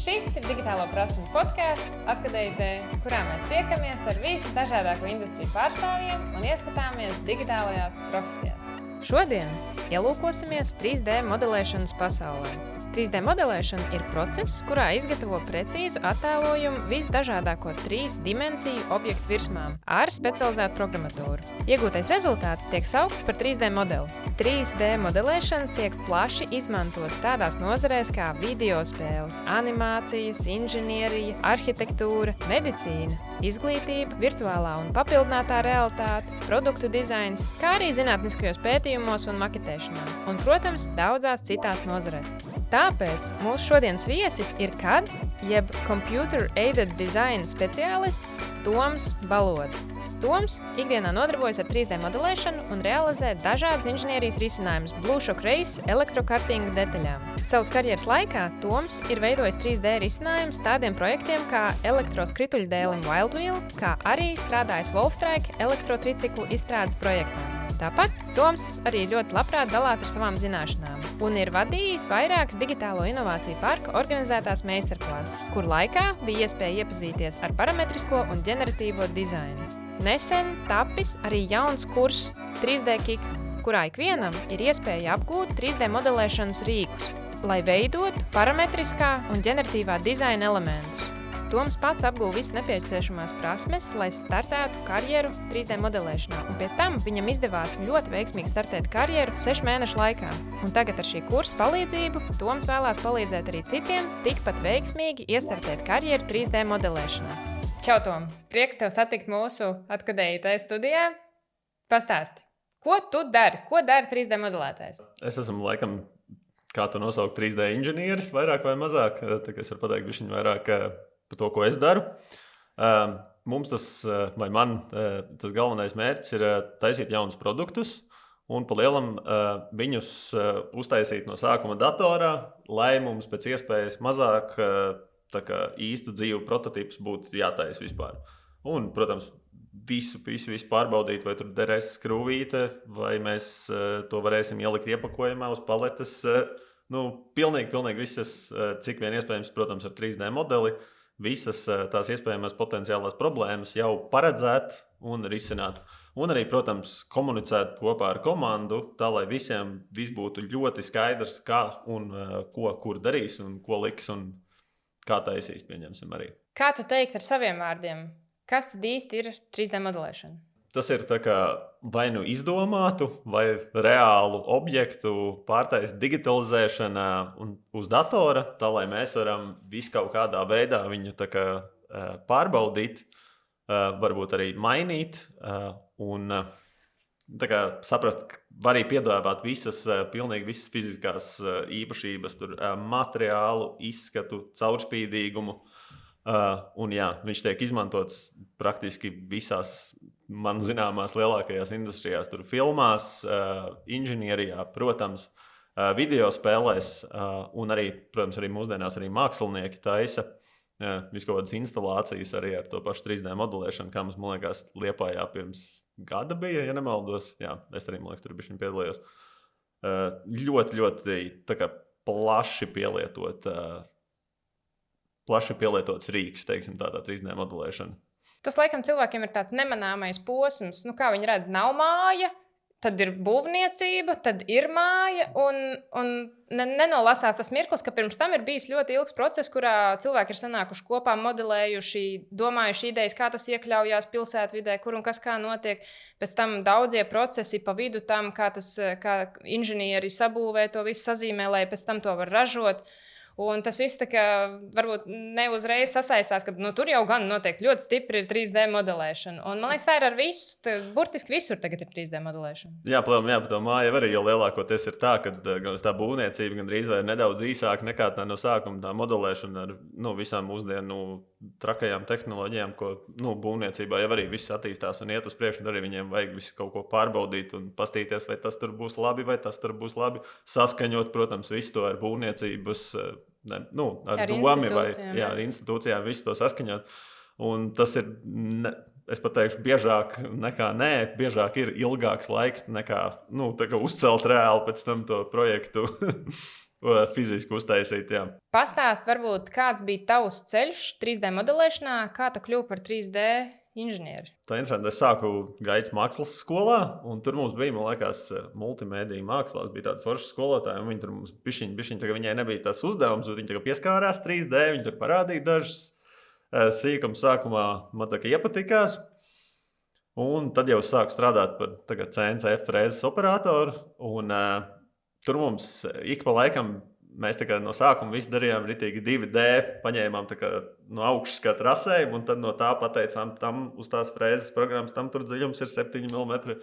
Šis ir Digitālo prasmu podcasts Atkadējai, kurā mēs tiekamies ar visdažādāko industriju pārstāvjiem un ieskatāmies digitālajās profesijās. Šodien ielūkosimies 3D modelēšanas pasaulē. 3D modelēšana ir process, kurā izgatavo precīzu attēlojumu visdažādāko 3 dimensiju objektu virsmām ar specializētu programmatūru. Iegūtais rezultāts tiek saukts par 3D modeli. 3D modelēšana tiek plaši izmantot tādās nozarēs kā videospēles, animācijas, inženierija, arhitektūra, medicīna, izglītība, virtuālā un papildinātā realitāte, produktu dizains, kā arī zinātniskajos pētījumos un maketēšanā, un, protams, daudzās citās nozarēs. Tāpēc mūsu šodienas viesis ir CAD, jeb Computer Aided Design speciālists Toms Balodis. Toms ikdienā nodarbojas ar 3D modelēšanu un realizē dažādus inženierijas risinājumus BlueShock Race elektrokartinga detaļām. Savas karjeras laikā Toms ir veidojis 3D risinājumus tādiem projektiem kā elektroskrittuļdēlim Wildwheel, kā arī strādājis Wolftrike elektrotriciklu izstrādes projektā. Tāpat Toms arī ļoti labprāt dalās ar savām zināšanām un ir vadījis vairākas digitālo inovāciju parka organizētās meistarklases, kur laikā bija iespēja iepazīties ar parametrisko un ģeneratīvo dizainu. Nesen tapis arī jauns kurs 3D Kick, kurā ikvienam ir iespēja apgūt 3D modelēšanas rīkus, lai veidotu parametriskā un ģeneratīvā dizaina elementus. Toms pats apguva visas nepieciešamās prasmes, lai startētu karjeru 3D modelēšanā, un pie tam viņam izdevās ļoti veiksmīgi startēt karjeru 6 mēnešu laikā. Un tagad ar šī kursa palīdzību Toms vēlās palīdzēt arī citiem tikpat veiksmīgi iestartēt karjeru 3D modelēšanā. Čau, Tom! Prieks tev satikt mūsu Atkadējai studijā. Pastāsti, ko tu dari? Ko dara 3D modelētājs? Es esmu laikam, kā tu nosaukt, 3D inženieris, vairāk vai mazāk. Tā kā es varu pateikt bišķiņ vairāk par to, ko es daru. Mums tas, vai man, tas galvenais mērķis ir taisīt jaunus produktus un pa lielam viņus uztaisīt no sākuma datorā, lai mums pēc iespējas mazāk tā kā īstu dzīvu prototīpus būtu jātaisa vispār. Un, protams, visu pārbaudīt, vai tur derēs skrūvīte, vai mēs to varēsim ielikt iepakojumā uz paletes. Pilnīgi visas, cik vien iespējams, protams, ar 3D modeli, visas tās iespējamās potenciālās problēmas jau paredzēt un risināt. Un arī, protams, komunicēt kopā ar komandu, tā lai visiem viss būtu ļoti skaidrs, kā un ko, kur darīs un ko liks un kā taisīs, pieņemsim arī. Kā tu teikt ar saviem vārdiem? Kas tad īsti ir 3D modelēšana? Tas ir tā kā vai nu izdomātu, vai reālu objektu pārtaist digitalizēšanā un uz datora, tā lai mēs varam visu kaut kādā veidā viņu tā kā pārbaudīt, varbūt arī mainīt un tā kā saprast, var arī piedāvāt pilnīgi visas fiziskās īpašības, tur materiālu, izskatu, caurspīdīgumu. Un jā, viņš tiek izmantots praktiski visās man zināmās lielākajās industrijās, tur filmās, inženierijā, protams, video spēlēs un arī, protams, arī mūsdienās arī mākslinieki taisa visu kaut kādas instalācijas arī ar to pašu 3D modelēšanu, kā mums, man liekas, Liepājā pirms gada bija, ja nemaldos. Jā, es arī, man liekas, tur bišķiņ piedalījos. Ļoti tā kā plaši pielietots rīks, teiksim, tā 3D modelēšana. Tas, laikam, cilvēkiem ir tāds nemanāmais posms, kā viņi redz, nav māja, tad ir būvniecība, tad ir māja, un nenolasās tas mirklis, ka pirms tam ir bijis ļoti ilgs process, kurā cilvēki ir sanākuši kopā, modelējuši, domājuši idejas, kā tas iekļaujās pilsētvidē, kur un kas kā notiek. Pēc tam daudzie procesi pa vidu tam, kā inženieri sabūvē to visu sazīmē, lai pēc tam to var ražot. Un tas viss tā kā varbūt neuzreiz sasaistās, ka tur jau gan notiek ļoti stipri 3D modelēšana. Un man liekas, tā ir ar visu, burtiski visur tagad ir 3D modelēšana. Jā, par to māju arī, jo lielākoties ir tā, ka tā būvniecība gandrīz vai ir nedaudz īsāka nekā tā no sākuma tā modelēšana ar visām mūsdienu trakajām tehnoloģijām, ko būvniecībā jau arī viss attīstās un iet uz priekšu, un arī viņiem vajag visu kaut ko pārbaudīt un pastīties, vai tas tur būs labi, vai tas tur būs labi. Saskaņot, protams, visu to ar būvniecības ar domi vai ar institūcijām visu to saskaņot. Un tas ir, es pat teikšu, biežāk ir ilgāks laiks nekā uzcelt reāli pēc tam to projektu fiziski uztaisīt. Jā. Pastāst, varbūt kāds bija tavs ceļš 3D modelēšanā, kā tu kļuvi par 3D inženieri? Tā interesanti. Es sāku Gaitas mākslas skolā, un tur mums bija, man liekas, multimediju mākslās bija tāda forša skolotāja, un viņi tur mums bišķiņ, viņai nebija tas uzdevums, bet viņi pieskārās 3D, viņi tur parādīja dažas sīkums sākumā, man tā kā iepatikās. Un tad jau sāku strādāt par CNC frēzes operatoru, un tur mums ik pa laikam mēs no sākuma visu darījām ritīgi 2D, paņēmām no augšas kā trasējumu, un tad no tā pateicām tam uz tās frēzes programmas, tam tur dziļums ir 7 mm.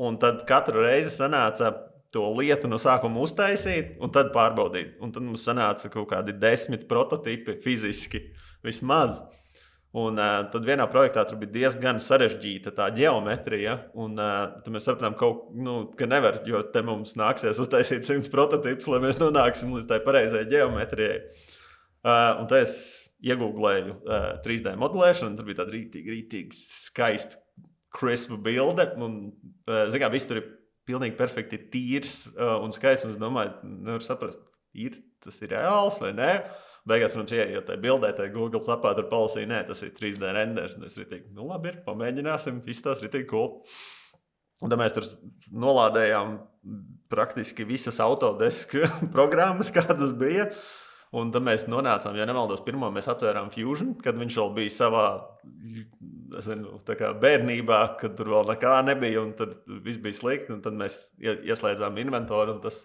Un tad katru reizi sanāca to lietu no sākuma uztaisīt, un tad pārbaudīt. Un tad mums sanāca kaut kādi 10 prototipi fiziski vismaz. Un tad vienā projektā tur bija diezgan sarežģīta tā ģeometrija, un tad mēs sapratām, ka nevar, jo te mums nāksies uztaisīt 100 prototipus, lai mēs nonāksim līdz tai pareizai ģeometrijai. Un tad es iegūglēju 3D modelēšanu, tur bija tāda rītīgi skaista, crispa bilde, un viss tur ir pilnīgi perfekti tīrs un skaists, un es domāju, nevar saprast, tas ir reāls vai nē. Beigās, protams, ieejot tajā bildē, tajā Google sapā, tur palasīja, nē, tas ir 3D renders. Es ritīgi, labi, pamēģināsim, izstās ritīgi cool. Un tad mēs tur nolādējām praktiski visas Autodesk programmas, kādas bija. Un tad mēs nonācām, ja nemaldos, pirmo mēs atvērām Fusion, kad viņš vēl bija savā bērnībā, kad tur vēl nekā nebija, un tad viss bija slikti. Un tad mēs ieslēdzām inventoru, un tas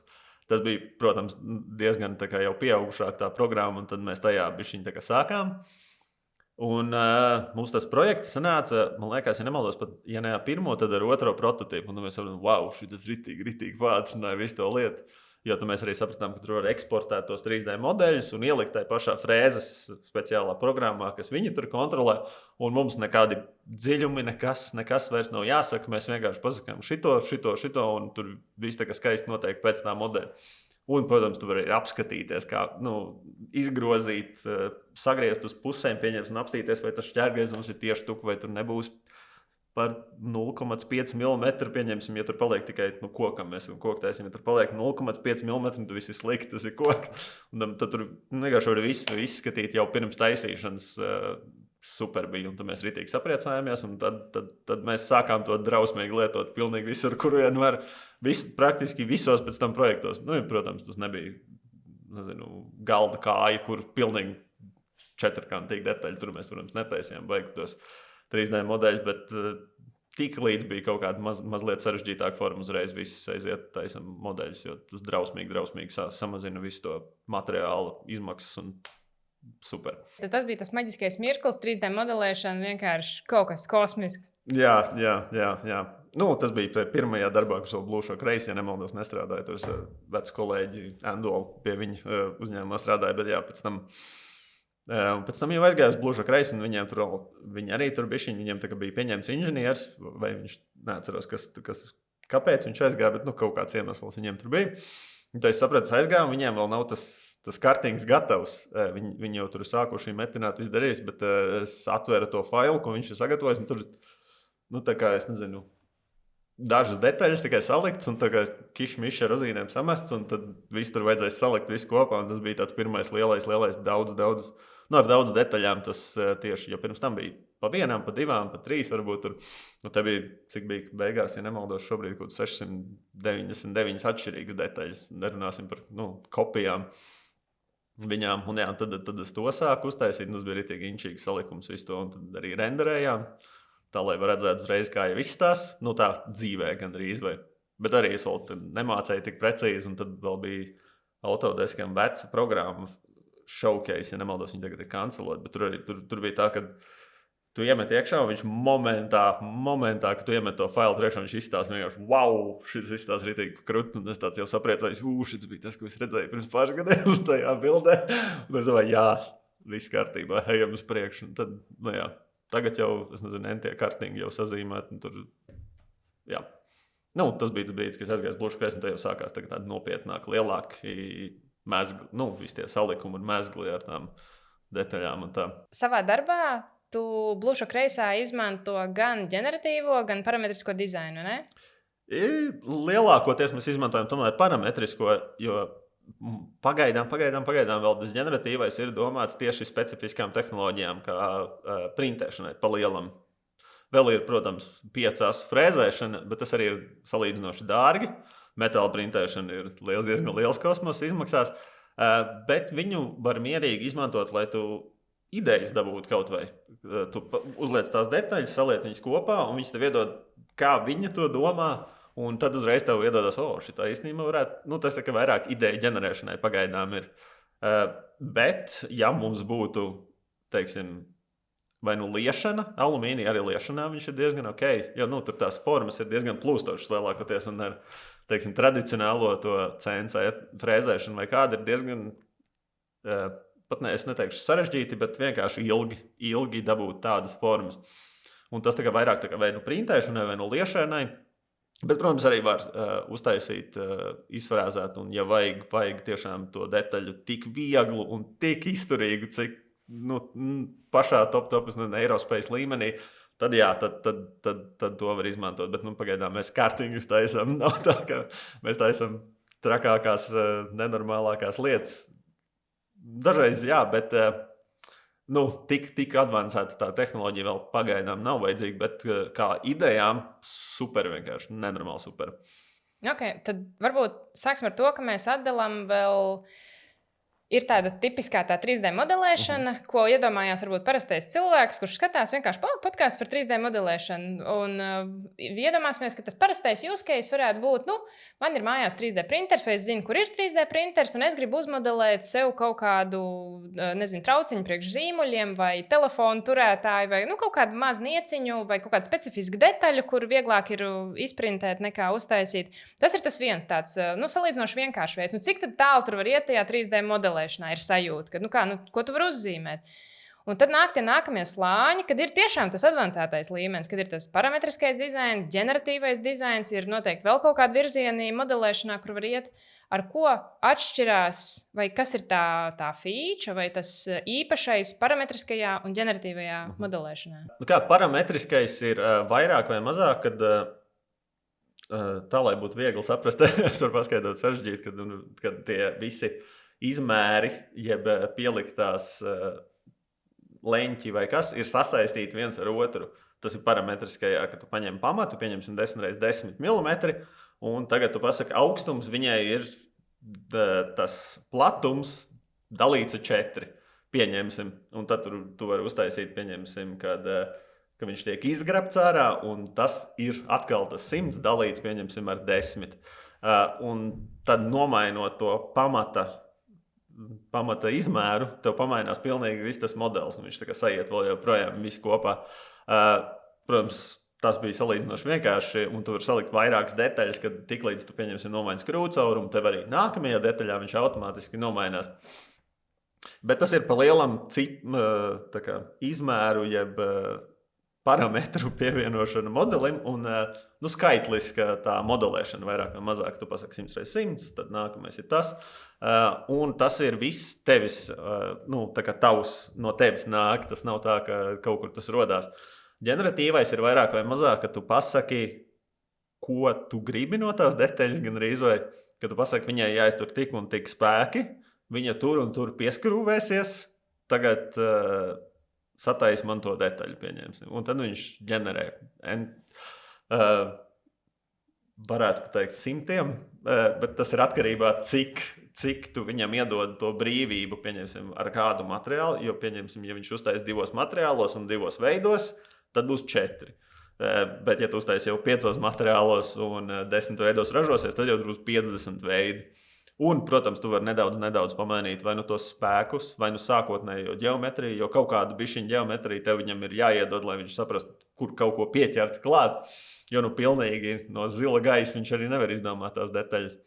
bija, protams, diezgan jau pieaugušāk tā programma, un tad mēs tajā bišķiņ sākām. Un mums tas projekts sanāca, man liekas, ja nemaldos, pat, ja ne pirmo, tad ar otro prototipu. Un mēs saprotam, wow, šitas ritīgi pātrināja visu to lietu. Jo mēs arī sapratām, ka tur var eksportēt tos 3D modeļus un ielikt tajā pašā frēzes speciālā programmā, kas viņi tur kontrolē. Un mums nekādi dziļumi, nekas vairs nav jāsaka. Mēs vienkārši pasakām šito, un tur viss tā kā skaisti notiek pēc tā modeļa. Un, protams, tu vari apskatīties, kā izgrozīt, sagriezt uz pusēm, pieņems un apstīties, vai tas šķērgriezums ir tieši tuk, vai tur nebūs par 0,5 mm, pieņemsim, ja tur paliek tikai kokam, mēs koktēsim, ja tur paliek 0,5 mm, tad viss ir slikti, tas ir koks. Un tad tur vienkārši var visu izskatīt jau pirms taisīšanas, super bija, un tad mēs ritīgi sapriecājāmies, un tad mēs sākām to drausmīgi lietot pilnīgi visur, kur vien var, praktiski visos pēc tam projektos. Protams, tas nebija, galda kāja, kur pilnīgi četrkantīgi detaļi, tur mēs, protams, netaisījām baigtos 3D modeļus, bet tik līdz bija kaut kāda mazliet sarežģītāka forma, uzreiz viss aiziet taisam modeļus, jo tas drausmīgi samazina visu to materiālu izmaksas un super. Tad tas bija tas maģiskais mirklis, 3D modelēšana, vienkārši kaut kas kosmisks. Jā. Tas bija pirmajā darbā, kas vēl Blue Shock Race, ja nemaldos, nestrādāja. Tur es vecu kolēģi Andolu pie viņa uzņēmumā strādāja, bet jā, pēc tam jau aizgāju uz Blue Shock Race, un viņi arī tur bišķiņ, viņiem bija pieņemts inženieris, vai viņš neatceros, kāpēc viņš aizgāja, bet kaut kāds iemesls viņiem tur bija. Un tad es sapratu, es aizgāju, un viņiem vēl nav tas kartings gatavs. Viņi jau tur sākuši metināt izdarījis, bet es atvēru to failu, ko viņš ir sagatavojis, un tur, tā kā, es nezinu, dažas detaļas tikai salikts, un tā kā kišmiši ar rozīnēm samests, un tad visu tur vajadzēja salikt visu kopā, un tas bija tāds pirmais lielais, daudz, ar daudz detaļām tas tieši, jo pirms tam bija pa vienām, pa divām, pa trīs varbūt tur, te bija, cik bija beigās, ja nemaldos, šobrīd kaut 699 atšķirīgas detaļas, nerunāsim par, kopijām viņām, un jā, tad es to sāku uztaisīt, un tas bija ritīgi inčīgs salikums visu to, un tad arī renderējām. Tā, lai var redzēt uzreiz, kā jau izstās, tā dzīvē gandrīz vai. Bet arī es vēl nemācēju tik precīzi, un tad vēl bija Autodeskam veca programma Showcase, ja nemaldos, viņi tagad ir kancelot, bet tur bija tā, ka tu iemet iekšā, un viņš momentā, kad tu iemet to failu priekšā, viņš izstās vienkārši, wow, šis izstās ritīgi krut, un es tāds jau sapriecājos, šis bija tas, ko es redzēju pirms pāris gadiem tajā bildē, un es domāju, jā, viss kārtībā, ejam uz priekšu, un tad, jā. Tagad jau, es nezinu, NT kartingi jau sazīmēt, un tur, jā. Tas bija tas brīdis, kad es aizgāju uz Blue Shock Race, un tad jau sākās tādi nopietnāk, lielāki mezgli, visi tie salikumi un mezgli ar tām detaļām un tā. Savā darbā tu Blue Shock Race'ā izmanto gan ģeneratīvo, gan parametrisko dizainu, ne? Lielākoties mēs izmantojam tomēr parametrisko, jo Pagaidām vēl tas ģeneratīvais ir domāts tieši specifiskām tehnoloģijām, kā printēšanai pa lielam. Vēl ir, protams, 5 frēzēšana, bet tas arī ir salīdzinoši dārgi. Metāla printēšana ir diezgan liels kosmosa izmaksās, bet viņu var mierīgi izmantot, lai tu idejas dabūtu kaut vai. Tu uzliec tās detaļas, saliec viņas kopā, un viņas tev iedod, kā viņa to domā. Un tad uzreiz tev iedodas, šitā īstenībā varētu, tas tā kā vairāk ideju ģenerēšanai pagaidām ir. Bet, ja mums būtu, teiksim, vai liešana, alumīnija arī liešanā, viņš ir diezgan ok, jo tur tās formas ir diezgan plūstošas lielākoties, un ar, teiksim, tradicionālo to CNC frēzēšanu vai kāda ir diezgan, es neteikšu sarežģīti, bet vienkārši ilgi dabūt tādas formas. Un tas tā kā vairāk tā kā vai printēšanai, vai liešanai. Bet, protams, arī var uztaisīt, izfrēzēt, un, ja vajag tiešām to detaļu tik vieglu un tik izturīgu, cik pašā top Aerospace līmenī, tad jā, tad to var izmantot. Bet pagaidām mēs kārtīgus taisam. Nav tā, ka mēs taisam trakākās, nenormālākās lietas. Dažreiz jā, bet tik advancēta tā tehnoloģija vēl pagaidām nav vajadzīga, bet kā idejām super vienkārši, nenormāli super. Ok, tad varbūt sāksim ar to, ka mēs atdalām vēl. Ir tāda tipiskā 3D modelēšana, ko iedomājās varbūt parastais cilvēks, kurš skatās vienkārši podkāstu par 3D modelēšanu. Un iedomāsimies, ka tas parastais use case varētu būt, man ir mājās 3D printers, vai es zinu, kur ir 3D printers, un es gribu uzmodelēt sev kaut kādu, trauciņu priekš zīmuļiem, vai telefonu turētāju, vai kaut kādu mazu nieciņu, vai kaut kādu specifisku detaļu, kur vieglāk ir izprintēt nekā uztaisīt. Tas ir tas viens tāds, salīdzinoši vienkāršs veids. Cik tad tālu tur var iet tajā 3D modelēšanā? Ir sajūta, ka, ko tu vari uzzīmēt. Un tad nāk tie nākamie slāņi, kad ir tiešām tas advancētais līmenis, kad ir tas parametriskais dizains, ģeneratīvais dizains, ir noteikti vēl kaut kāda virzienī modelēšanā, kur var iet, ar ko atšķirās, vai kas ir tā feature, vai tas īpašais parametriskajā un ģeneratīvajā modelēšanā. Kā parametriskais ir vairāk vai mazāk, kad tā, lai būtu viegli saprast, es varu paskaidrot sarežģīt, kad tie visi izmēri, jeb pieliktās leņķi vai kas, ir sasaistīti viens ar otru. Tas ir parametriskajā, ka tu paņem pamatu, pieņemsim 10x10 mm, un tagad tu pasaki augstums, viņai ir tas platums dalīts ar 4, pieņemsim. Un tad tu vari uztaisīt, pieņemsim, ka viņš tiek izgrabts ārā, un tas ir atkal tas 100 dalīts, pieņemsim, ar 10. Un tad nomainot to pamata izmēru, tev pamainās pilnīgi viss tas modelis, un viņš tā kā sajiet vēl joprojām visu kopā. Protams, tas bija salīdzinoši vienkārši, un tu vari salikt vairākas detaļas, kad tiklīdz tu pieņemsi nomaini skrūcaurumu, tev arī nākamajā detaļā viņš automātiski nomainās. Bet tas ir pa lielam izmēru, jeb parametru pievienošana modelim, un skaitliska tā modelēšana vairāk vai mazāk. Tu pasaki 100x100, tad nākamais ir tas. Un tas ir viss tevis, tā kā tavs no tevis nāk, tas nav tā, ka kaut kur tas rodās. Ģeneratīvais ir vairāk vai mazāk, ka tu pasaki, ko tu gribi no tās detaļas, gan arī vai, ka tu pasaki, viņai jāiztur tik un tik spēki, viņa tur un tur pieskrūvēsies, tagad sataisa man to detaļu, pieņemsim. Un tad viņš ģenerē, varētu pateikt, 100, bet tas ir atkarībā, cik tu viņam iedod to brīvību, pieņemsim, ar kādu materiālu, jo, pieņemsim, ja viņš uztais 2 materiālos un 2 veidos, tad būs 4. Bet, ja tu uztais jau 5 materiālos un 10 veidos ražosies, tad jau būs 50 veidi. Un, protams, tu vari nedaudz pamainīt vai tos spēkus, vai sākotnējo ģeometriju, jo kaut kādu bišķiņu ģeometriju tev viņam ir jāiedod, lai viņš saprastu, kur kaut ko pieķert klāt. Jo pilnīgi no zila gaisa viņš arī nevar izdomāt tās detaļas.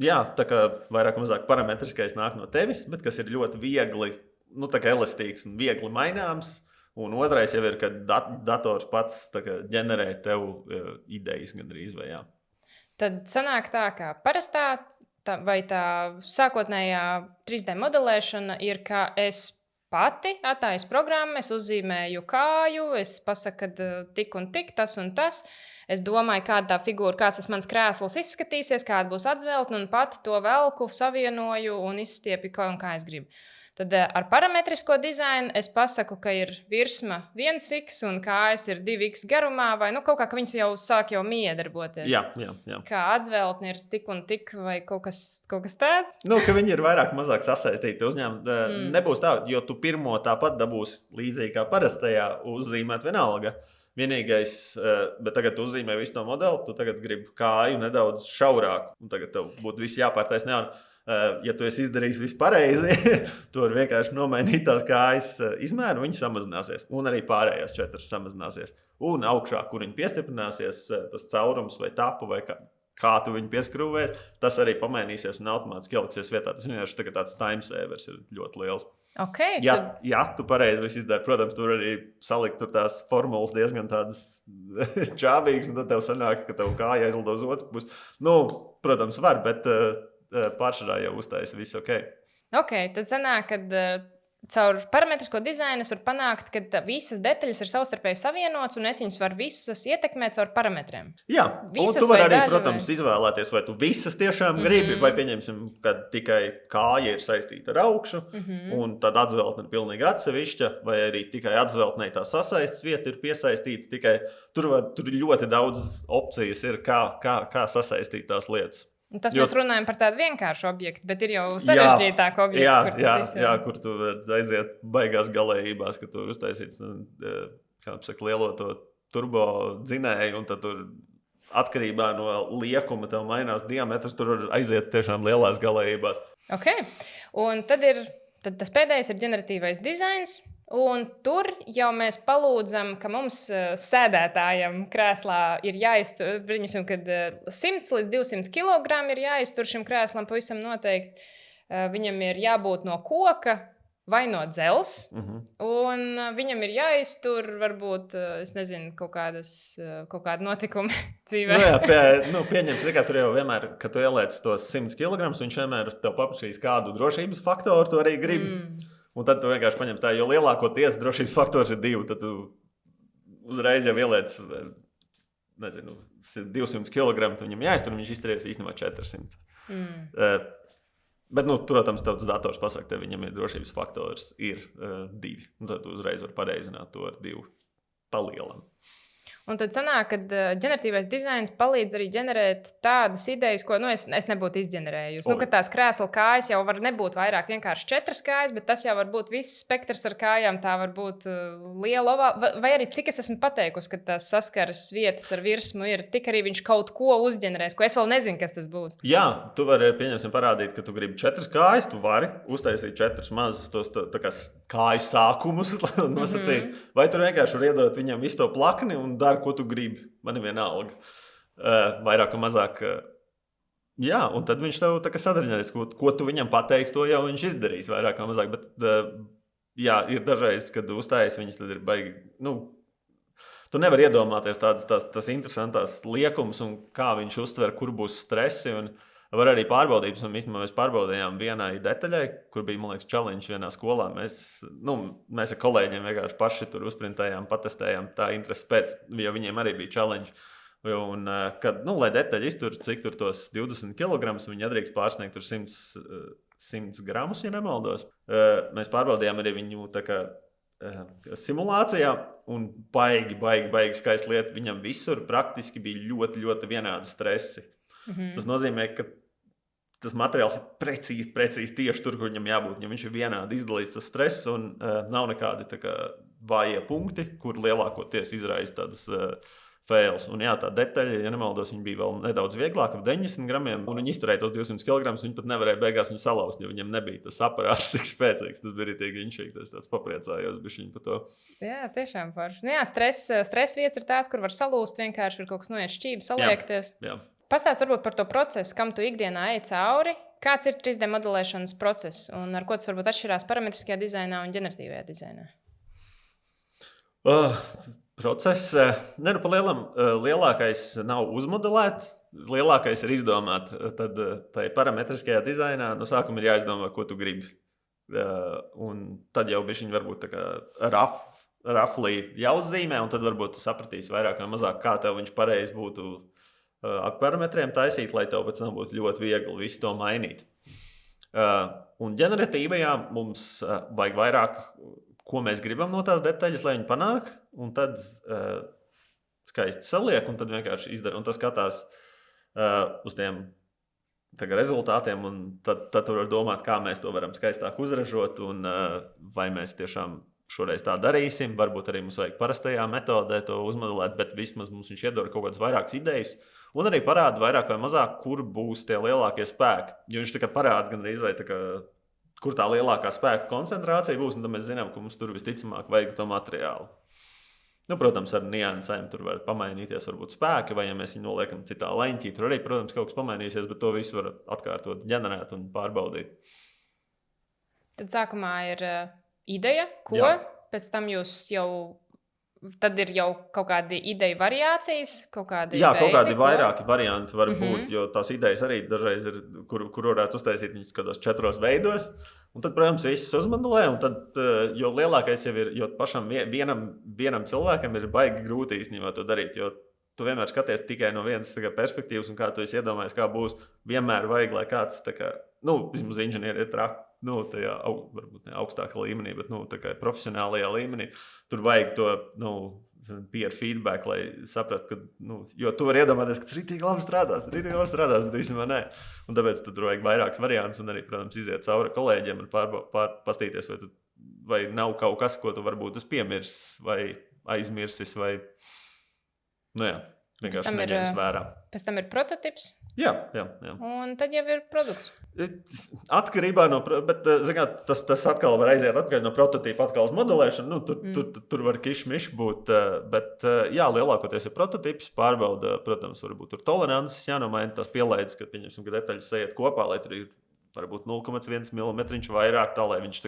Jā, tā kā vairāk vai mazāk parametriskais nāk no tevis, bet kas ir ļoti viegli, tā kā elastīgs un viegli maināms. Un otrais jau ir, kad dators pats ģenerē tev idejas gandrīz vai jā. Tad sanāk tā, ka parastā vai tā sākotnējā 3D modelēšana ir, ka es pati attaisu programmu, es uzzīmēju kāju, es pasaku, ka tik un tik, tas un tas. Es domāju, kāda tā figūra, kāds tas mans krēsls izskatīsies, kāda būs atzveltne, un pati to velku, savienoju un izstiepju, kā es gribu. Tad ar parametrisko dizainu es pasaku, ka ir virsma 1x un kājas ir 2x garumā, vai kaut kā, ka viņas jau sāk miedarboties. Jā. Kā atzveltne ir tik un tik, vai kaut kas tāds? Ka viņi ir vairāk mazāk sasaistīti uzņēmumi. Nebūs tā, jo tu pirmo tāpat dabūsi līdzīgi kā parastajā uzzīmēt vienalga. Vienīgais, bet tagad tu uzzīmē visu to modeli, tu tagad gribi kāju nedaudz šaurāku, un tagad tev būtu viss jāpārtaisa. Ja tu esi izdarījis visu pareizi, tu vari vienkārši nomainīt tās kājas izmēru, viņi samazināsies. Un arī pārējās 4 samazināsies. Un augšā, kur viņi piestiprināsies, tas caurums vai tapu vai kā tu viņu pieskrūvēs, tas arī pamainīsies un automātiski ieliksies vietā. Tas vienkārši tagad tāds time savers ir ļoti liels. Okay, ja tu pareizi visu izdari, protams, tur arī salikt tur tās formulas diezgan tādas čābīgas, un tad tev sanāks, ka tev kāja aizlido uz otru pusi. Protams, var, bet pārsvarā jau uztaisa viss ok. Tad sanāk, ka caur parametrisko dizainu es varu panākt, ka visas detaļas ir savstarpēji savienotas, un es viņas varu visas ietekmēt caur parametriem. Jā, visas, un tu vari arī, protams, izvēlēties, vai tu visas tiešām gribi, vai pieņemsim, ka tikai kāja ir saistīta ar augšu, un tad atzveltne ir pilnīgi atsevišķa, vai arī tikai atzveltnei tā sasaistes vieta ir piesaistīta, tikai tur ļoti daudz opcijas ir, kā sasaistīt tās lietas. Tas mēs runājam par tādu vienkāršu objektu, bet ir jau sarežģītāku objektu, kur tu aiziet baigās galējībās, ka tur uztaisīts, kā saka, lielo to turbo dzinēju, un tad tur atkarībā no liekuma tev mainās diametrs, tur var aiziet tiešām lielās galējībās. Un tad tas pēdējais ir ģeneratīvais dizains. Un tur jau mēs palūdzam, ka mums sēdētājam krēslā ir jāiztur, kad 100 līdz 200 kg ir jāiztur šim krēslam pavisam noteikti. Viņam ir jābūt no koka vai no dzels, un viņam ir jāiztur varbūt, es nezinu, kaut kādi notikumi dzīvē. Pieņemsim, ka tur jau vienmēr, kad tu ieliec tos 100 kg, viņš vienmēr tev paprasīs kādu drošības faktoru, tu arī gribi. Un tad tu vienkārši paņem tā, jo lielākoties drošības faktors ir 2, tad tu uzreiz jau ieliec, 200 kg, viņam jāiztur, viņš izturēs īstenībā 400. Bet, protams, tev tas dators pasaka, ka viņam ir drošības faktors ir 2. Un tad tu uzreiz var pareizināt to ar 2 palielam. Un tad sanāk, ka ģeneratīvais dizains palīdz arī ģenerēt tādas idejas, ko es nebūtu izģenerējusi. Ka tās krēsla kājas jau var nebūt vairāk vienkārši 4 kājas, bet tas jau var būt viss spektrs ar kājām. Tā var būt liela ovāla, vai arī cik es esmu pateikusi, ka tās saskaras vietas ar virsmu ir, tik arī viņš kaut ko uzģenerēs, ko es vēl nezinu, kas tas būs. Jā, tu vari, pieņemsim, parādīt, ka tu gribi 4 kājas, tu vari uztaisīt 4 mazus tos tā kā kāju sākumus, nosacīt. Vai tu vienkārši vari iedot viņam visu to plakni un dari, ko tu gribi. Man ir vienalga. Vairāk un mazāk. Jā, un tad viņš tev tā kā sadarņēs, ko tu viņam pateiksi, to jau viņš izdarīs vairāk un mazāk. Bet, jā, ir dažreiz, kad uzstājas viņas, tad ir baigi, tu nevar iedomāties tas interesantās liekums un kā viņš uztver, kur būs stresi un var arī pārbaudības, un īstenībā mēs pārbaudījām vienai detaļai, kur bija, man liekas, challenge vienā skolā. Mēs ar kolēģiem vienkārši paši tur uzprintējām, patestējām tā interesi pēc, jo viņiem arī bija challenge. Un, kad, lai detaļi iztur, cik tur tos 20 kg, viņi nedrīkst pārsniegt tur 100 gramus, ja nemaldos. Mēs pārbaudījām arī viņu tā kā simulācijā, un baigi skaista lieta. Viņam visur praktiski bija ļoti, ļoti vienādi stresi. Tas nozīmē, ka tas materiāls ir precīzi tieši tur, kur viņam jābūt. Ja viņš ir vienādi izdalīts tas stress un nav nekādi tā kā vājie punkti, kur lielākoties izraisa tādas fails. Un jā, tā detaļa, ja nemaldos, viņa bija vēl nedaudz vieglāka, 90 gramiem, un viņi izturēja tos 200 kg, viņi pat nevarēja beigās viņu salauzt, jo viņam nebija tas aparāts tik spēcīgs. Tas bija ritīgi inšīgi, tas tāds papriecājos bišķiņ par to. Jā, tiešām forši. Jā, stress vietas ir tās, kur var salūst, vienkārši var kaut kas noiet šķībi, saliekties. Jā. Pastāst varbūt par to procesu, kam tu ikdienā ej cauri. Kāds ir 3D modelēšanas process un ar ko tas varbūt atšķirās parametriskajā dizainā un ģeneratīvajā dizainā? Process, pa lielam, lielākais nav uzmodelēt, lielākais ir izdomāt. Tad tai parametriskajā dizainā no sākuma ir jāizdomā, ko tu gribi. Un tad jau bišķiņ varbūt tā kā raf raflī jāuzzīmē, un tad varbūt tu sapratīsi vairāk vai mazāk, kā tev viņš pareizi būtu ar parametriem taisīt, lai tev pēc tam būtu ļoti viegli visu to mainīt. Un ģeneratīvajā mums vajag vairāk, ko mēs gribam no tās detaļas, lai viņi panāk, un tad skaisti saliek, un tad vienkārši izdara, un tas skatās uz tiem rezultātiem, un tad tur var domāt, kā mēs to varam skaistāk uzražot, un vai mēs tiešām šoreiz tā darīsim. Varbūt arī mums vajag parastajā metodē to uzmodelēt, bet vismaz mums viņš iedod kaut kādas vairākas idejas, un arī parāda vairāk vai mazāk, kur būs tie lielākie spēki. Jo viņš parāda gan arī, kur tā lielākā spēka koncentrācija būs, un tad mēs zinām, ka mums tur visticamāk vajag to materiālu. Protams, ar niansēm tur var pamainīties varbūt spēki, vai ja mēs viņu noliekam citā leņķī, tur arī, protams, kaut kas pamainīsies, bet to visu var atkārtot, ģenerēt un pārbaudīt. Tad sākumā ir ideja, ko? Jā. Pēc tam jūs jau, tad ir jau kaut kādi ideju variācijas, kaut kādi Jā, veidi, kaut kādi vairāki varianti var būt, jo tās idejas arī dažreiz ir, kur varētu uztaisīt viņus kādos 4 veidos. Un tad, protams, viss uzmodelē, un tad, jo lielākais jau ir, jo pašam vienam cilvēkam ir baigi grūti īstenībā to darīt, jo tu vienmēr skaties tikai no vienas perspektīvas, un kā tu esi iedomājies, kā būs, vienmēr vajag, lai kāds, vismaz inženieri ir traki, tajā varbūt ne augstākā līmenī, bet profesionālajā līmenī, tur vajag to, peer feedback, lai saprastu, ka, jo tu vari iedomāties, ka tas rītīgi labi strādās, bet īstenībā nē. Un tāpēc tur vajag vairākas variantus un arī, protams, iziet cauri kolēģiem un pastīties, vai nav kaut kas, ko tu varbūt esi piemirsis vai aizmirsis, vai, vienkārši neņems vērā. Pēc tam ir prototips. Jā. Un tad jau ir produkts. Atkarībā no, bet tas atkal var aiziet atpakaļ no prototīpa atkal uz modelēšanu. Tur var kišmiš būt, bet jā, lielākoties ir prototips, pārbauda, protams, varbūt tur tolerances jānomaina tās pielaides, kad detaļas sajiet kopā, lai tur ir varbūt 0,1 mm vairāk, tā lai viņš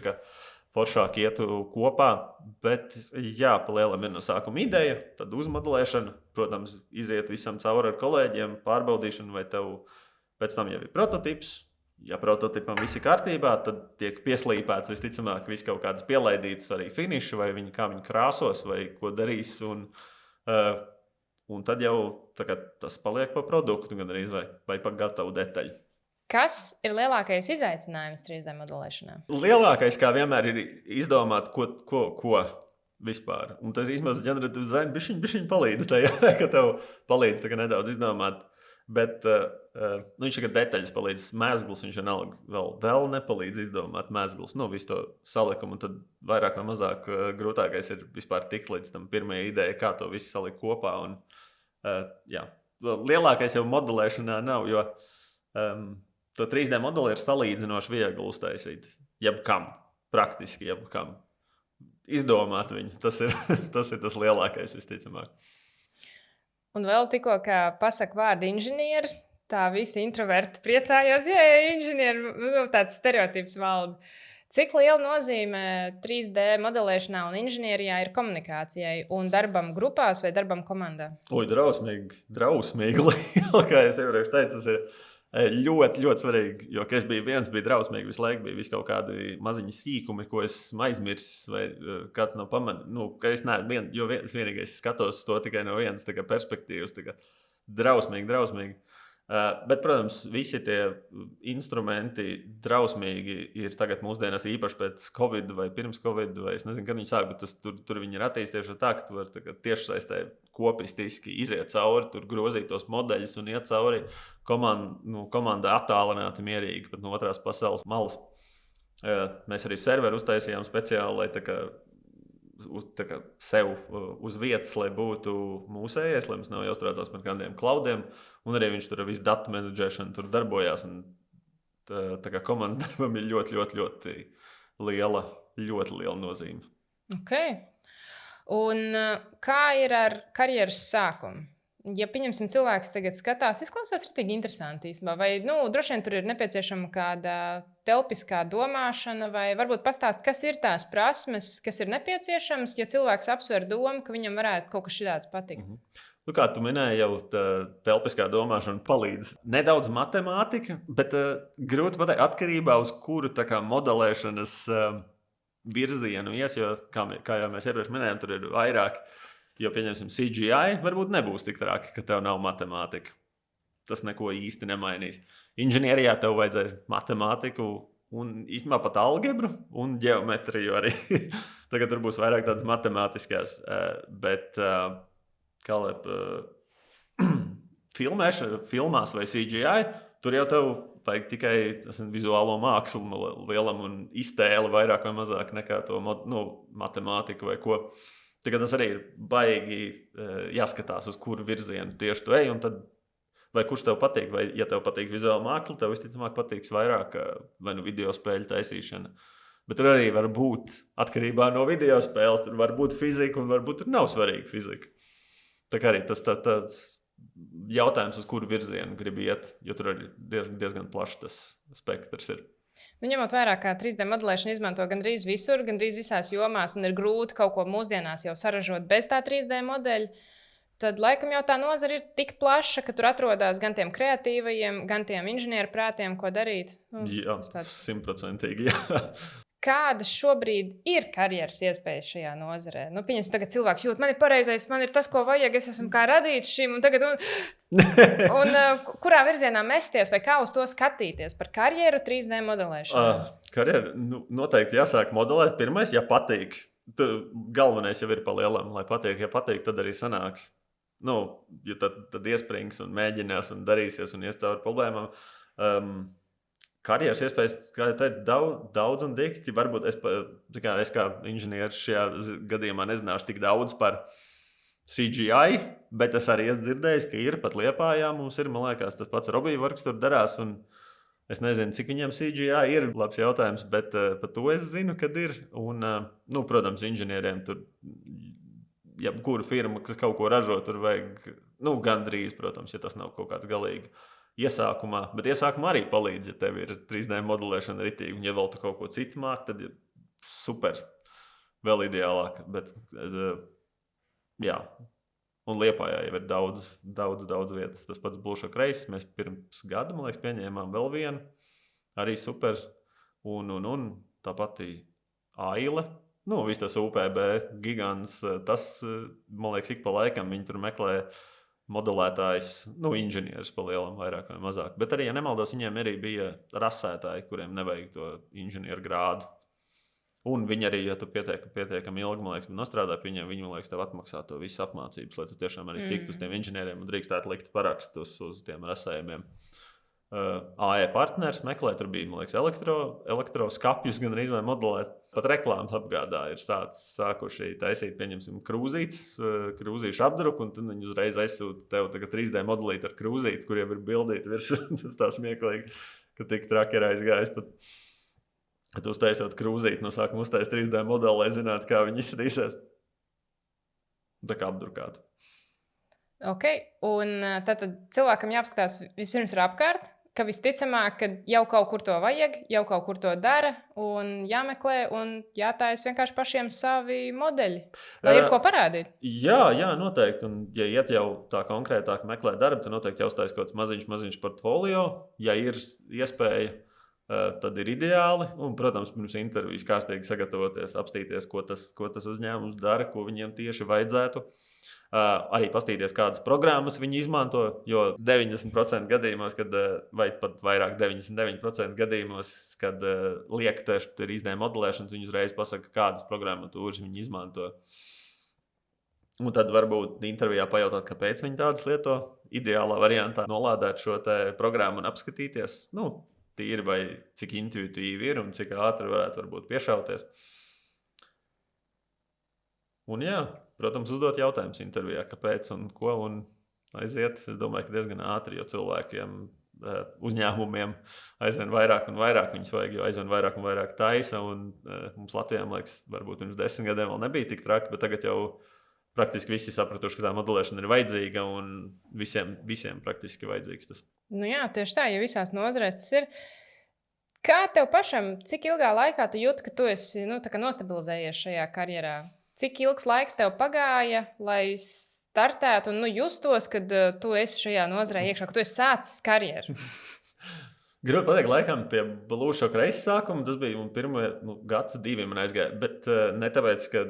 foršāk ietu kopā, bet jā, pa lielam ir no sākuma ideja, tad uzmodelēšana, protams, iziet visam cauri ar kolēģiem, pārbaudīšana, vai tev pēc tam jau ir prototips. Ja prototipam viss ir kārtībā, tad tiek pieslīpēts visticamāk viss kaut kādas pielaidītas arī finiši, vai kā viņi krāsos, vai ko darīs, un tad jau tas paliek pa produktu, gan arī vai pa gatavu detaļu. Kas ir lielākais izaicinājums 3D modelēšanā? Lielākais, kā vienmēr, ir izdomāt, ko vispār. Un tas īstenībā ģeneratīvs dizains bišķiņ palīdz tajā, ka tev palīdz nedaudz izdomāt. Bet viņš detaļas palīdz mēzgls, viņš vēl nepalīdz izdomāt mēzgls. Visu to salikumu, un tad vairāk vai mazāk grūtākais ir vispār tikt līdz tam pirmajai idejai, kā to visu salikt kopā. Un, jā. Lielākais jau modelēšanā nav, jo to 3D modeli ir salīdzinoši viegli uztaisīt. Jebkam, praktiski jebkam. Izdomāt viņu, tas ir tas lielākais visticamāk. Un vēl tikko, kā pasaka vārdu inženieris, tā visi introverti priecājās, ja inženieri, tāds stereotips valda. Cik liela nozīme 3D modelēšanā un inženierijā ir komunikācijai un darbam grupās vai darbam komandā? Drausmīgi liela, kā es iepriekš teicu, tas ir ļoti, ļoti svarīgi, jo, ka es biju viens, bija drausmīgi, visu laiku bija kaut kādi maziņi sīkumi, ko esmu aizmirsis, vai kāds nav pamanījis, ka es neesmu, jo vienīgais skatos to tikai no vienas perspektīvas, drausmīgi. Bet, protams, visi tie instrumenti drausmīgi ir tagad mūsdienās īpaši pēc Covid vai pirms Covid, vai es nezinu, kad viņi sāk, bet tur viņi ir attīstījuši tā, ka tu vari tiešsaistē kopistiski iziet cauri, tur grozīt tos modeļus un iet cauri komanda attālināti mierīgi, pat no otrās pasaules malas. Mēs arī serveru uztaisījām speciāli, lai sev uz vietas, lai būtu mūsējais, lai mums nav jāuztraucās par kādiem cloudiem, un arī viņš tur ar visu datu menedžēšanu tur darbojās, un tā kā komandas darbam ir ļoti liela nozīme. Okay. Un kā ir ar karjeras sākumu? Ja, pieņemsim, cilvēks tagad skatās, izklausās ritīgi interesanti īstenībā, vai, droši vien tur ir nepieciešama kāda telpiskā domāšana, vai varbūt pastāst, kas ir tās prasmes, kas ir nepieciešamas, ja cilvēks apsver domu, ka viņam varētu kaut kas šāds patikt. Kā tu minēji, jau telpiskā domāšana palīdz. Nedaudz matemātika, bet grūti pateikt, atkarībā uz kuru modelēšanas virzienu ies, jo, kā jau mēs iepriekš minējām, tur ir vairāk, jo, pieņemsim, CGI varbūt nebūs tik traki, ka tev nav matemātika. Tas neko īsti nemainīs. Inženierijā tev vajadzēs matemātiku un īstenībā pat algebru un ģeometriju arī. Tagad tur būs vairāk tādas matemātiskās, bet kā lai filmās vai CGI, tur jau tev vajag tikai vizuālo mākslu lielam un iztēli vairāk vai mazāk nekā to matemātiku vai ko. Tagad tas arī ir baigi jāskatās, uz kuru virzienu tieši tu ej, un tad vai kurš tev patīk, vai ja tev patīk vizuāla māksla, tev visticamāk patiks vairāk vai video spēļu taisīšana. Bet tur arī var būt atkarībā no video spēles, tur var būt fizika un varbūt tur nav svarīga fizika. Tā kā arī tas tāds jautājums, uz kuru virzienu grib iet, jo tur arī diezgan plašs tas spektrs ir. Ņemot vērā, ka 3D modelēšanu izmanto gandrīz visur, gandrīz visās jomās, un ir grūti kaut ko mūsdienās jau saražot bez tā 3D modeļa, tad laikam jau tā nozara ir tik plaša, ka tur atrodas gan tiem kreatīvajiem, gan tiem inženieru prātiem, ko darīt. Jā, 100%. Jā. Kādas šobrīd ir karjeras iespējas šajā nozarē? Pieņemsim, tagad cilvēks jūt, man ir pareizais, man ir tas, ko vajag, es esmu kā radīts šim, un tagad, kurā virzienā mesties vai kā uz to skatīties par karjeru 3D modelēšanu? Karjeru noteikti jāsāk modelēt pirmais, ja patīk. Galvenais jau ir pa lielam, lai patīk. Ja patīk, tad arī sanāks. Ja tad iesprings un mēģinās un darīsies un ies cauri problēmām. Karjeras iespējas, kā jau teicu, daudz un dikti. Varbūt es kā inženieris šajā gadījumā nezināšu tik daudz par CGI, bet es arī esmu dzirdējis, ka ir pat Liepājā. Mums ir, man liekas, tas pats Robijworks tur darās. Un es nezinu, cik viņam CGI ir labs jautājums, bet par to es zinu, kad ir. Un, protams, inženieriem tur, jebkura firma, kas kaut ko ražo, tur vajag, gandrīz, protams, ja tas nav kaut kāds galīgi iesākumā. Bet iesākumā arī palīdz, ja tev ir 3D modelēšana ritīgi, un ja vēl tu kaut ko citu māk, tad ir super, vēl ideālāk. Bet, jā. Un Liepājā jau ir daudz vietas. Tas pats Bluša Kreis. Mēs pirms gada, man liekas, pieņēmām vēl vienu. Arī super. Un tāpat Aile. Viss tas UPB gigants. Tas, man liekas, ik pa laikam viņi tur meklē modelētājs, inženieris pa lielam vairāk vai mazāk. Bet arī, ja nemaldos, viņiem arī bija rasētāji, kuriem nevajag to inženieru grādu. Un viņi arī, ja tu pietiekami ilgi, man liekas, nostrādā pie viņiem, viņi, man liekas, tev atmaksā to visu apmācības, lai tu tiešām arī tiktu uz tiem inženieriem un drīkstētu likt parakstus uz tiem rasējumiem. AE partners meklē, tur bija, man liekas, elektroskapjus gan arī modelēt. Pat reklāmas apgādā ir sākuši taisīt, pieņemsim, krūzīšu apdruku, un tad viņi uzreiz aizsūta tev tagad 3D modelīt ar krūzīti, kur jau ir bildīti virsū. Tas tā smieklīgi, ka tik traki ir aizgājis pat. Tu uztaisot krūzīti, no sākuma uztais 3D modeli, lai zinātu, kā viņi izskatīsies. Tā kā apdrukāta. Ok, un tad cilvēkam jāapskatās vispirms ir apkārt, ka visticamāk, ka jau kaut kur to vajag, jau kaut kur to dara, un jāmeklē, un jātaisa vienkārši pašiem savi modeļi, lai ir ko parādīt. Jā, noteikti. Un, ja iet jau tā konkrētāk meklēt darbu, tad noteikti jāuztais kaut kāds maziņš portfolio. Ja ir iespēja, tad ir ideāli. Un, protams, pirms intervijas kārtīgi sagatavoties, apstīties, ko tas uzņēmums dara, ko viņiem tieši vajadzētu. Arī paskatīties, kādas programmas viņi izmanto, jo 90% gadījumos, vai pat vairāk 99% gadījumos, kad liek tieši 3D modelēšanas, viņi uzreiz pasaka, kādas programmatūras viņi izmanto. Un tad varbūt intervijā pajautāt, kāpēc viņi tādas lieto. Ideālā variantā nolādēt šo programmu un apskatīties, tīri vai cik intuitīvi ir un cik ātri varētu varbūt piešauties. Un jā, protams, uzdot jautājumus intervijā, kāpēc un ko, un aiziet. Es domāju, ka diezgan ātri, jo cilvēkiem, uzņēmumiem aizvien vairāk un vairāk viņus vajag, jo aizvien vairāk un vairāk taisa. Un mums Latvijā, liekas, varbūt pirms 10 gadiem vēl nebija tik traki, bet tagad jau praktiski visi sapratuši, ka tā modelēšana ir vajadzīga un visiem praktiski vajadzīgs tas. Jā, tieši tā, ja visās nozarēs tas ir. Kā tev pašam, cik ilgā laikā tu jūti, ka tu esi nostabilizējies šajā karjerā? Cik ilgs laiks tev pagāja, lai startētu un justos, kad tu esi šajā nozarē iekšā, ka tu esi sācis karjeru? Grūti pateikt, laikam pie Blūša kreisa sākuma tas bija pirmie gads, 2 man aizgāja. Bet ne tāpēc, ka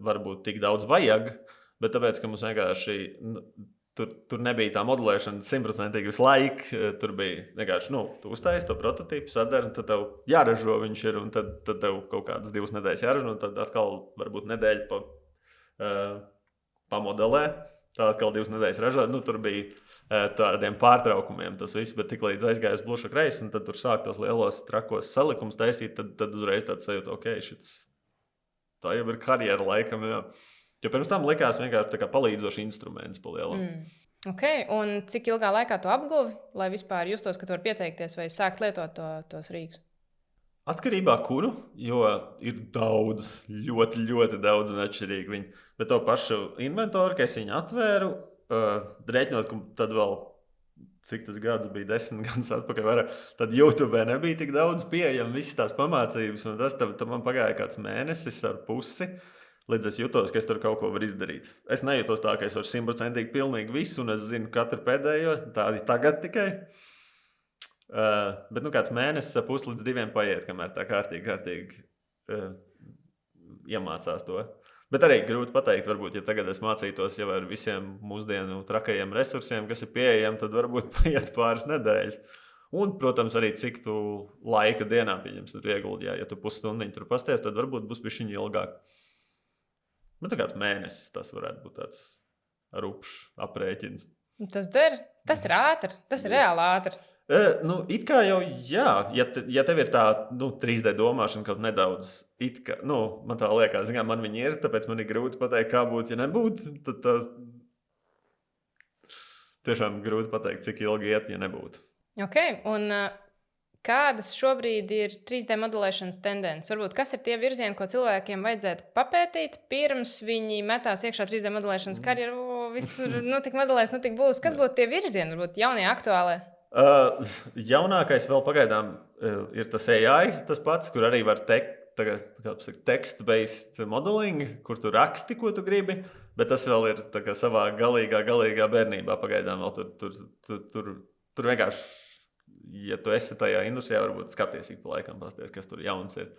varbūt tik daudz vajag, bet tāpēc, ka mums vienkārši tur nebija tā modelēšana 100% visu laiku. Tur bija vienkārši, tu uztaisi to prototīpu, sadari, tad tev jāražo viņš ir, un tad tev kaut kādas 2 nedēļas jāražo, un tad atkal varbūt nedēļa pamodelē. Tā atkal 2 nedēļas ražot. Tur bija tādiem pārtraukumiem tas viss, bet tik līdz aizgāja uz Blūša kreisu, un tad tur sāk tos lielos trakos salikumus taisīt, tad uzreiz tāds sajūta, ok, tā jau ir karjera laikam, jā. Jo pirms tam likās vienkārši tā kā palīdzošs instruments pa lielam. Ok, un cik ilgā laikā tu apguvi, lai vispār justos, ka tu vari pieteikties vai sākt lietot tos rīkus? Atkarībā kuru, jo ir daudz, ļoti, ļoti daudz un atšķirīgi viņi. Bet to pašu inventoru, ka es viņu atvēru, rēķinot, ka tad vēl, cik tas gads bija 10 gadus atpakaļ, tad YouTube nebija tik daudz pieejama visas tās pamācības, un tas tad man pagāja kāds mēnesis ar pusi, līdz es jutos, ka es tur kaut ko varu izdarīt. Es nejūtos tā, ka es varu 100% pilnīgi visu, un es zinu katru pēdējo, tādi tagad tikai. Bet kāds mēnesis ar pusi līdz 2 paiet, kamēr tā kārtīgi iemācās to. Bet arī grūti pateikt, varbūt, ja tagad es mācītos jau ar visiem mūsdienu trakajiem resursiem, kas ir pieejami, tad varbūt paiet pāris nedēļas. Un, protams, arī cik tu laika dienā pieņems, tu ieguldi. Ja tu pusstundiņu tur pasties, tad varbūt būs bišķiņi ilgāk. Bet kāds mēnesis tas varētu būt tāds rupšs aprēķins. Tas ir ātri, tas ir reāli ātri. It kā jau, jā, ja tev ir tā 3D domāšana kaut nedaudz, man tā liekas, man viņi ir, tāpēc man ir grūti pateikt, kā būtu, ja nebūtu, tad tiešām grūti pateikt, cik ilgi iet, ja nebūtu. Ok, un kādas šobrīd ir 3D modelēšanas tendences? Varbūt kas ir tie virzieni, ko cilvēkiem vajadzētu papētīt, pirms viņi metās iekšā 3D modelēšanas karjeru, visur, tik modelēs, tik būs. Kas būtu tie virzieni, varbūt jaunie, aktuālie? Jaunākais vēl pagaidām ir tas AI, tas pats, kur arī var text-based modeling, kur tu raksti, ko tu gribi, bet tas vēl ir savā galīgā bērnībā pagaidām vēl tur vienkārši, ja tu esi tajā industrijā, varbūt skaties ik pa laikam pasties, kas tur jauns ir.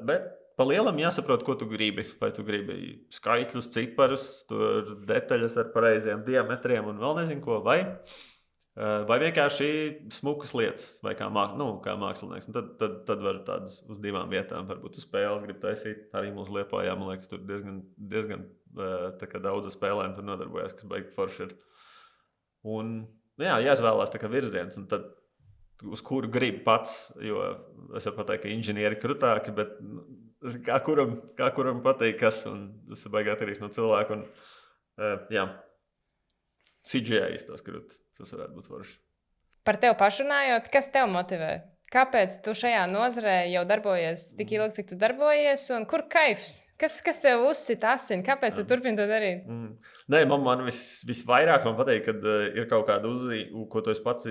Bet pa lielam jāsaprot, ko tu gribi. Vai tu gribi skaitļus, ciparus, tur detaļas ar pareiziem diametriem un vēl nezinu ko, vai vienkārši smukas lietas, vai kā mākslinieks. Tad var tādas uz 2 vietām, varbūt uz spēles grib taisīt. Arī mūsu Liepājā, man liekas, tur diezgan daudz spēlēm tur nodarbojas, kas baigi forši ir. Un jāizvēlās virziens, un tad uz kuru grib pats, jo es varu pateikt, ka inženieri ir krutāki, bet kā kuram patīk kas, un tas ir baigi atkarīgs no cilvēka. Un, CGI tas varētu būt forši. Par tevi pašu runājot, kas tev motivē? Kāpēc tu šajā nozarē jau darbojies tik ilgi, cik tu darbojies, un kur kaifs? Kas tev uzsita asini? Kāpēc tu turpini to darīt? Nē, man visvairāk patīk, kad ir kaut kāda uzzīme, ko tu esi pats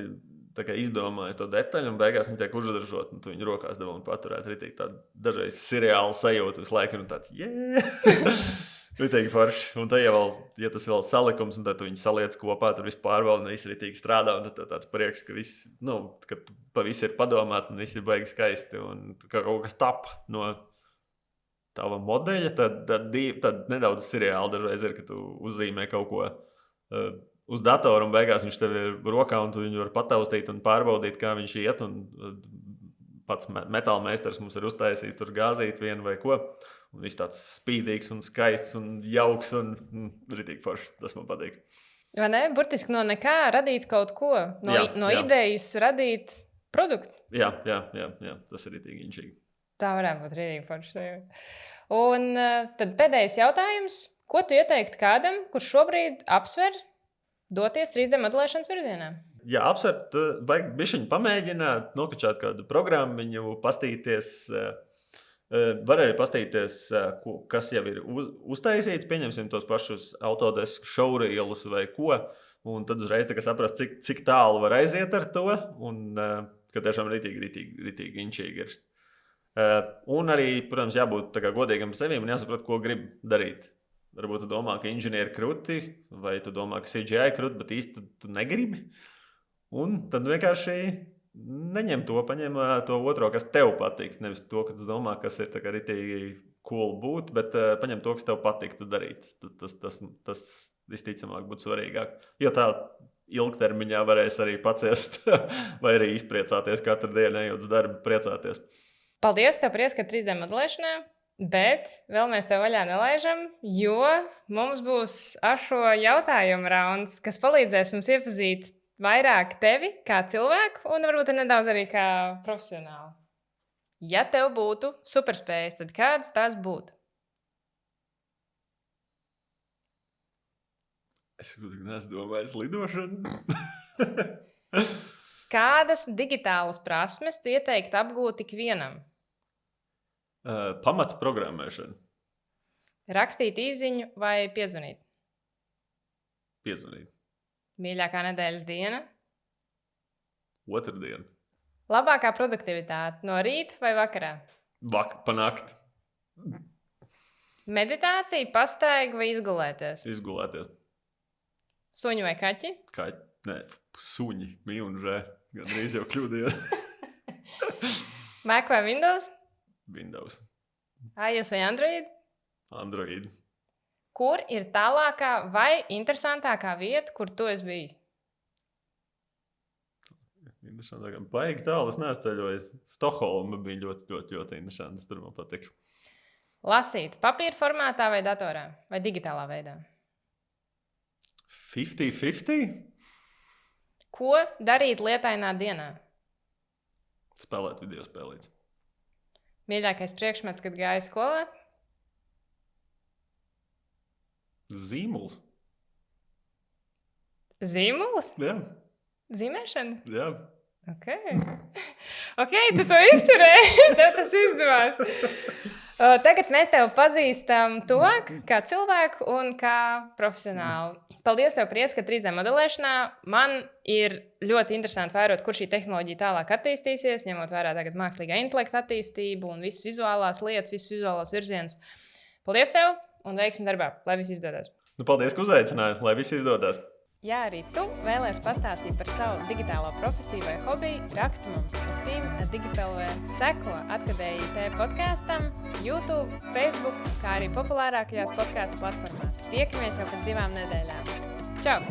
izdomājis to detaļu, un beigās viņi tiek uzražot, un tu viņu rokās dabū un paturēt. Arī tāda dažreiz seriāla sajūta visu laiku, un tāds, Ritīgi forši. Un tad, ja tas vēl salikums, un tad tu viņu saliec kopā, tad viss pārvalda, un viss ritīgi strādā, un tad tāds prieks, ka viss, ka pa viss ir padomāts, un viss ir baigi skaisti, un ka kaut kas tap no tava modeļa, tad nedaudz seriāli dažreiz ir, ka tu uzzīmē kaut ko uz datoru, un beigās viņš tev ir rokā, un tu viņu var pataustīt un pārbaudīt, kā viņš iet, un pats metāla meistars mums ir uztaisījis tur gāzīt vienu vai ko. Un viss tāds spīdīgs un skaists un jauks un ritīgi forši. Tas man patīk. Vai ne? Burtiski no nekā radīt kaut ko. No idejas radīt produktu. Jā. Tas ir ritīgi inčīgi. Tā varētu būt ritīgi forši. Un tad pēdējais jautājums. Ko tu ieteiktu kādam, kurš šobrīd apsver doties 3D modelēšanas virzienā? Jā, apsvert, vajag bišķiņu pamēģināt, nokačāt kādu programmiņu, pastīties. Var arī pastīties, kas jau ir uztaisīts, pieņemsim tos pašus Autodesk showreelus vai ko, un tad uzreiz saprast, cik tālu var aiziet ar to, un ka tiešām ritīgi inčīgi ir. Un arī, protams, jābūt godīgam sevim un jāsaprot, ko grib darīt. Varbūt tu domā, ka inženieri kruti, vai tu domā, ka CGI kruti, bet īsti tu negribi. Un tad vienkārši neņem to, paņem to otro, kas tev patīk. Nevis to, kas domā, kas ir tā kā ritīgi cool būt, bet paņem to, kas tev patiktu darīt. Tas visticamāk būtu svarīgāk. Jo tā ilgtermiņā varēs arī paciest vai arī izpriecāties katru dienu, ejot uz darbu, priecāties. Paldies tev par ieskatu 3D modelēšanā, bet vēl mēs tev vaļā nelaižam, jo mums būs ašo jautājumu rauns, kas palīdzēs mums iepazīt vairāk tevi kā cilvēku un varbūt nedaudz arī kā profesionāli. Ja tev būtu superspējas, tad kādas tās būtu? Es neesmu domājis lidošanu. Kādas digitālas prasmes tu ieteiktu apgūt ikvienam? Pamata programmēšana. Rakstīt īziņu vai piezvanīt? Piezvanīt. Mīļākā nedēļas diena? Otrdiena. Labākā produktivitāte no rīta vai vakarā? Pa nakti. Meditācija, pastaiga vai izgulēties? Izgulēties. Suņi vai kaķi? Kaķi? Nē, suņi. Mīnžē. Gan drīz jau kļūdījos. Mac vai Windows? Windows. iOS vai Android? Android. Kur ir tālākā vai interesantākā vieta, kur tu esi bijis? Interesantākā. Baigi tālu, es neesmu ceļojis. Stokholma bija ļoti interesanti. Tur man patika. Lasīt papīra formātā vai datorā? Vai digitālā veidā? 50-50? Ko darīt lietainā dienā? Spēlēt video spēlītes. Mīļākais priekšmets, kad gāja skolā? Zīmuls. Zīmuls? Jā. Zīmēšana? Jā. Ok, tu to izturēji. Tev tas izdevās. Tagad mēs tevi pazīstam to kā cilvēku un kā profesionālu. Paldies tev par ieskatu 3D modelēšanā. Man ir ļoti interesanti vērot, kur šī tehnoloģija tālāk attīstīsies, ņemot vērā tagad mākslīgā intelekta attīstību un visas vizuālās lietas, visas vizuālās virzienus. Paldies tev un veiksmi darbā, lai viss izdodas. Paldies, ka uzaicināji, lai viss izdodas. Ja arī tu vēlies pastāstīt par savu digitālo profesiju vai hobiju, raksti mums uz team@digipelv. Seko Atkadēji podkastam, YouTube, Facebook, kā arī populārākajās podcastu platformās. Tiekamies jau pēc 2 nedēļām. Čau!